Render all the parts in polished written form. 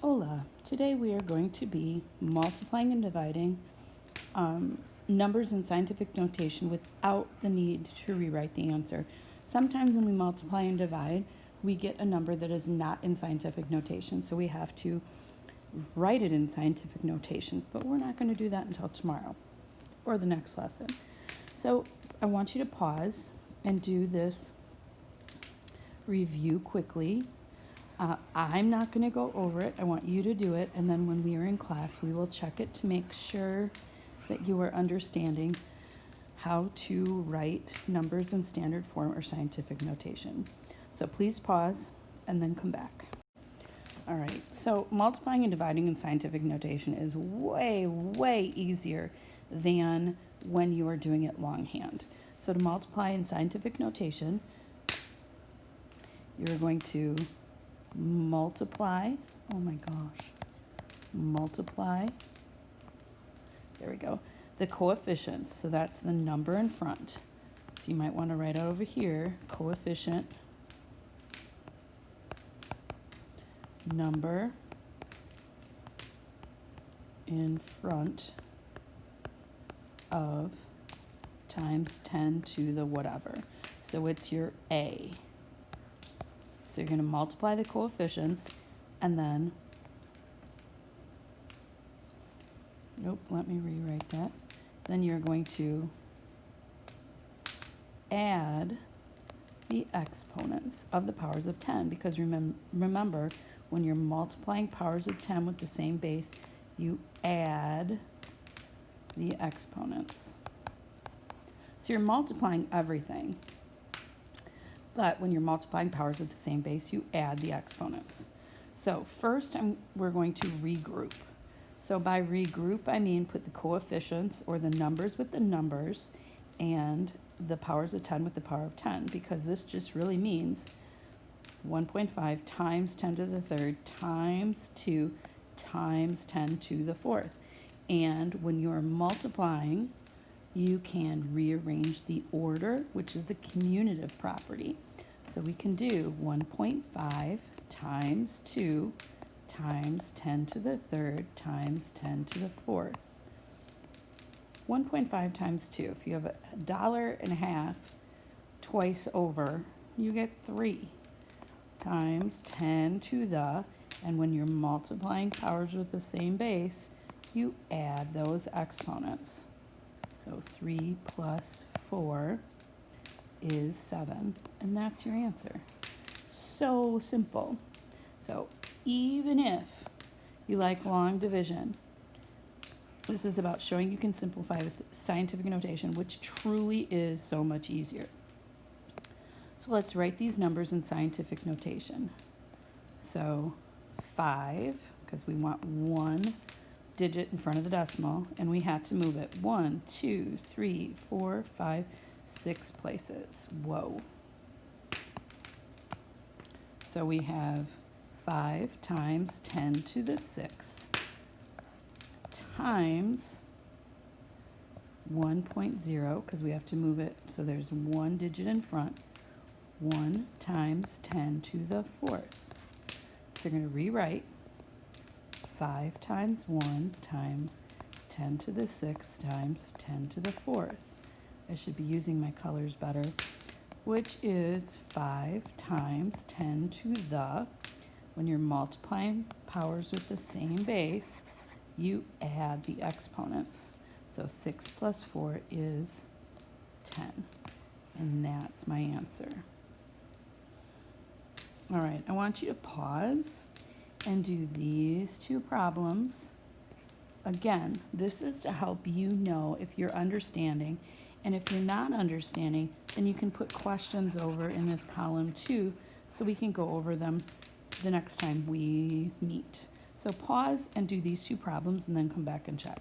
Hola, today we are going to be multiplying and dividing numbers in scientific notation without the need to rewrite the answer. Sometimes when we multiply and divide, we get a number that is not in scientific notation, so we have to write it in scientific notation, but we're not going to do that until tomorrow or the next lesson. So I want you to pause and do this review quickly. I'm not going to go over it. I want you to do it, and then when we are in class, we will check it to make sure that you are understanding how to write numbers in standard form or scientific notation. So please pause and then come back. All right, so multiplying and dividing in scientific notation is way, way easier than when you are doing it longhand. So to multiply in scientific notation, you're going to multiply, oh my gosh, multiply, there we go, the coefficients, so that's the number in front. So you might want to write out over here, coefficient, number in front of times 10 to the whatever. So it's your A. So you're going to multiply the coefficients and then, nope, let me rewrite that. Then you're going to add the exponents of the powers of 10, because remember, when you're multiplying powers of 10 with the same base, you add the exponents. So you're multiplying everything. But when you're multiplying powers of the same base, you add the exponents. So first, we're going to regroup. So by regroup, I mean put the coefficients or the numbers with the numbers and the powers of 10 with the power of 10, because this just really means 1.5 times 10 to the third times 2 times 10 to the fourth. And when you're multiplying, you can rearrange the order, which is the commutative property. So we can do 1.5 times 2 times 10 to the third times 10 to the fourth. 1.5 times 2, if you have $1.50 twice over, you get 3 times 10 to the, and when you're multiplying powers with the same base, you add those exponents. So 3 plus 4 is 7, and that's your answer. So simple. So even if you like long division, this is about showing you can simplify with scientific notation, which truly is so much easier. So let's write these numbers in scientific notation. So 5, because we want one digit in front of the decimal, and we had to move it 1, 2, 3, 4, 5, 6 places. Whoa. So we have 5 times 10 to the 6th times 1.0, because we have to move it so there's one digit in front, 1 times 10 to the 4th. So you're going to rewrite 5 times 1 times 10 to the 6th times 10 to the 4th. I should be using my colors better, which is 5 times 10 to the, when you're multiplying powers with the same base, you add the exponents. So 6 plus 4 is 10, and that's my answer. All right, I want you to pause and do these two problems. Again, this is to help you know if you're understanding, and if you're not understanding, then you can put questions over in this column too, so we can go over them the next time we meet. So pause and do these two problems and then come back and check.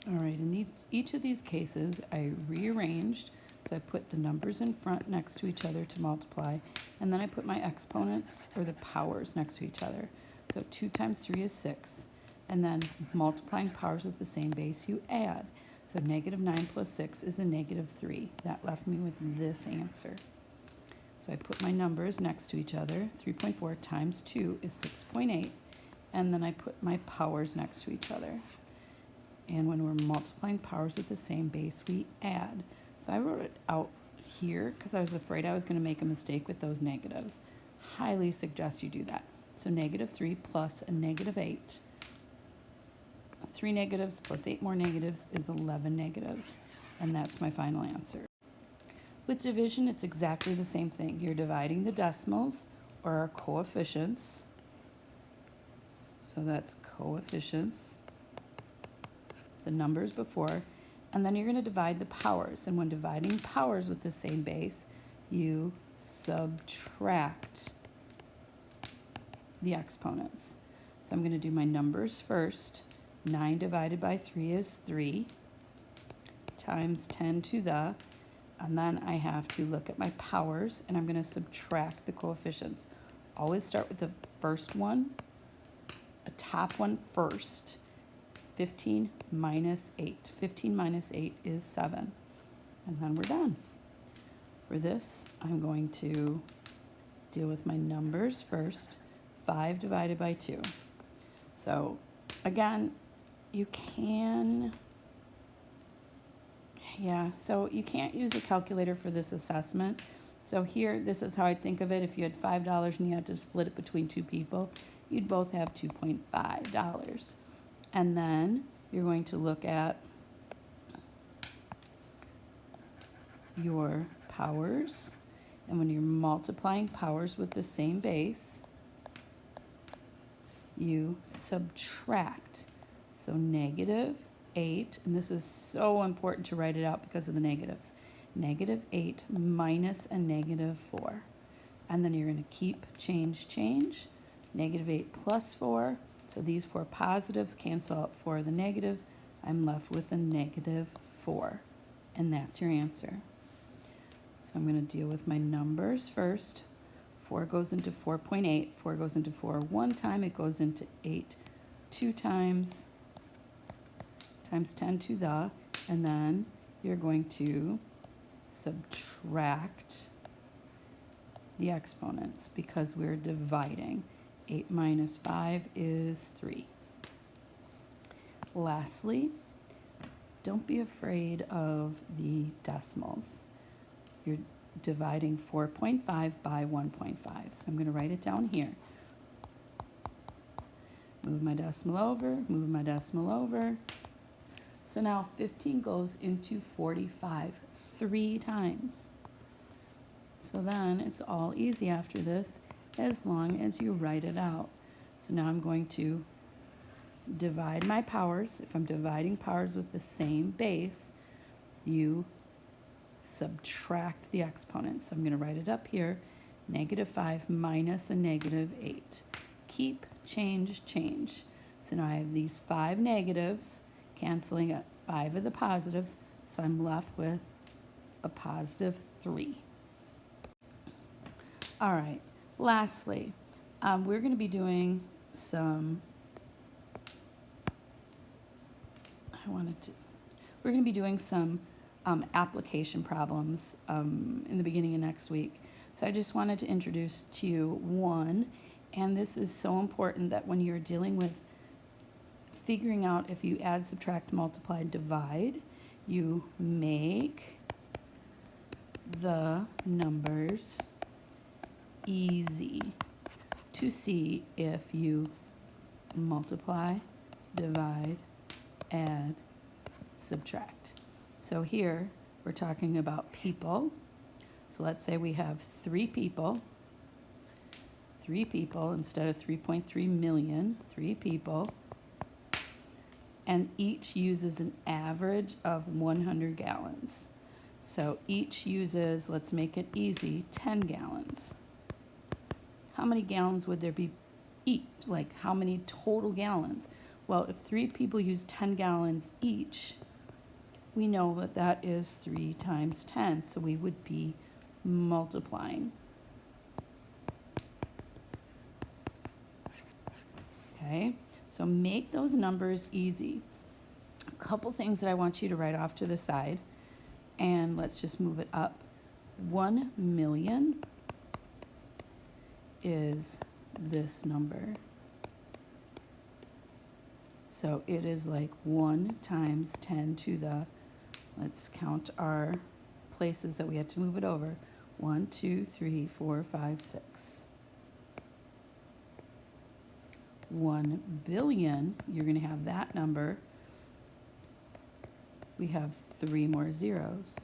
All right, in each of these cases, I rearranged. So I put the numbers in front next to each other to multiply, and then I put my exponents, or the powers, next to each other. So 2 times 3 is 6, and then multiplying powers with the same base, you add. So negative 9 plus 6 is a negative 3. That left me with this answer. So I put my numbers next to each other. 3.4 times 2 is 6.8, and then I put my powers next to each other. And when we're multiplying powers with the same base, we add. So I wrote it out here because I was afraid I was going to make a mistake with those negatives. Highly suggest you do that. So -3 plus a -8. 3 negatives plus 8 more negatives is 11 negatives. And that's my final answer. With division, it's exactly the same thing. You're dividing the decimals, or our coefficients. So that's coefficients, the numbers before, and then you're going to divide the powers. And when dividing powers with the same base, you subtract the exponents. So I'm going to do my numbers first. 9 divided by 3 is 3 times 10 to the, and then I have to look at my powers, and I'm going to subtract the coefficients. Always start with the first one, a top one first. 15 minus 8. 15 minus 8 is 7. And then we're done. For this, I'm going to deal with my numbers first. 5 divided by 2. So, again, you can... so you can't use a calculator for this assessment. So here, this is how I think of it. If you had $5 and you had to split it between 2 people, you'd both have $2.5. And then you're going to look at your powers. And when you're multiplying powers with the same base, you subtract. So -8, and this is so important to write it out because of the negatives. -8 minus a -4. And then you're going to keep, change. -8 plus 4. So these 4 positives cancel out 4 of the negatives. I'm left with a -4. And that's your answer. So I'm going to deal with my numbers first. 4 goes into 4.8. 4 goes into 4 one time. It goes into 8 2 times 10 to the, and then you're going to subtract the exponents because we're dividing. 8 minus 5 is 3. Lastly, don't be afraid of the decimals. You're dividing 4.5 by 1.5. So I'm going to write it down here. Move my decimal over, move my decimal over. So now 15 goes into 45 3 times. So then it's all easy after this as long as you write it out. So now I'm going to divide my powers. If I'm dividing powers with the same base, you subtract the exponents. So I'm going to write it up here. -5 minus a -8. Keep, change. So now I have these 5 negatives canceling out 5 of the positives, so I'm left with a +3. All right, lastly, we're going to be doing some, we're going to be doing some application problems in the beginning of next week. So I just wanted to introduce to you one, and this is so important that when you're dealing with figuring out if you add, subtract, multiply, divide, you make the numbers easy to see if you multiply, divide, add, subtract. So here we're talking about people. So let's say we have 3 people. 3 people instead of 3.3 million, 3 people. And each uses an average of 100 gallons. So each uses, let's make it easy, 10 gallons. How many gallons would there be each? Like how many total gallons? Well, if 3 people use 10 gallons each, we know that that is 3 times 10. So we would be multiplying. Okay, so make those numbers easy. A couple things that I want you to write off to the side, and let's just move it up. 1 million is this number. So it is like 1 times 10 to the, let's count our places that we had to move it over. 1, 2, 3, 4, 5, 6. 1 billion, you're going to have that number. We have 3 more zeros.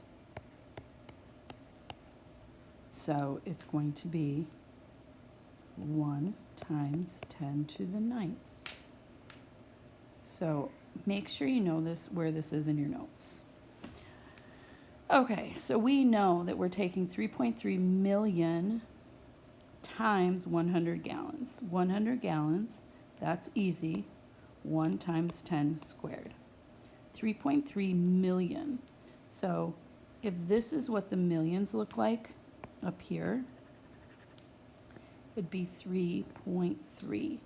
So it's going to be 1 times 10 to the 9th. So make sure you know this, where this is in your notes. Okay, so we know that we're taking 3.3 million times 100 gallons. 100 gallons, that's easy. 1 times 10 squared. 3.3 million. So if this is what the millions look like up here, it'd be 3.3.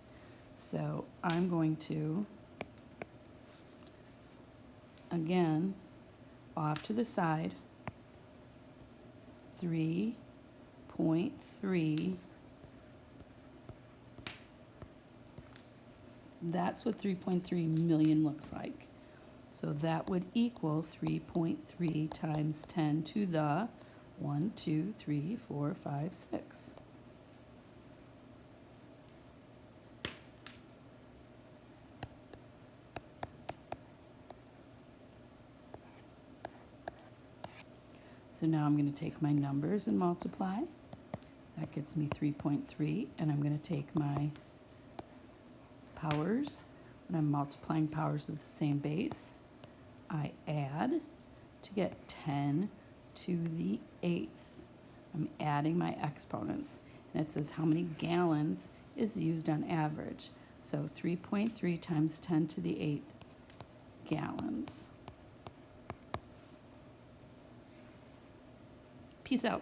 So I'm going to, again, off to the side, 3.3. That's what 3.3 million looks like. So that would equal 3.3 times 10 to the 1, 2, 3, 4, 5, 6. So now I'm going to take my numbers and multiply. That gets me 3.3, and I'm going to take my powers. When I'm multiplying powers with the same base, I add to get 10 to the 8th. I'm adding my exponents, and it says how many gallons is used on average. So 3.3 times 10 to the 8th gallons. Peace out.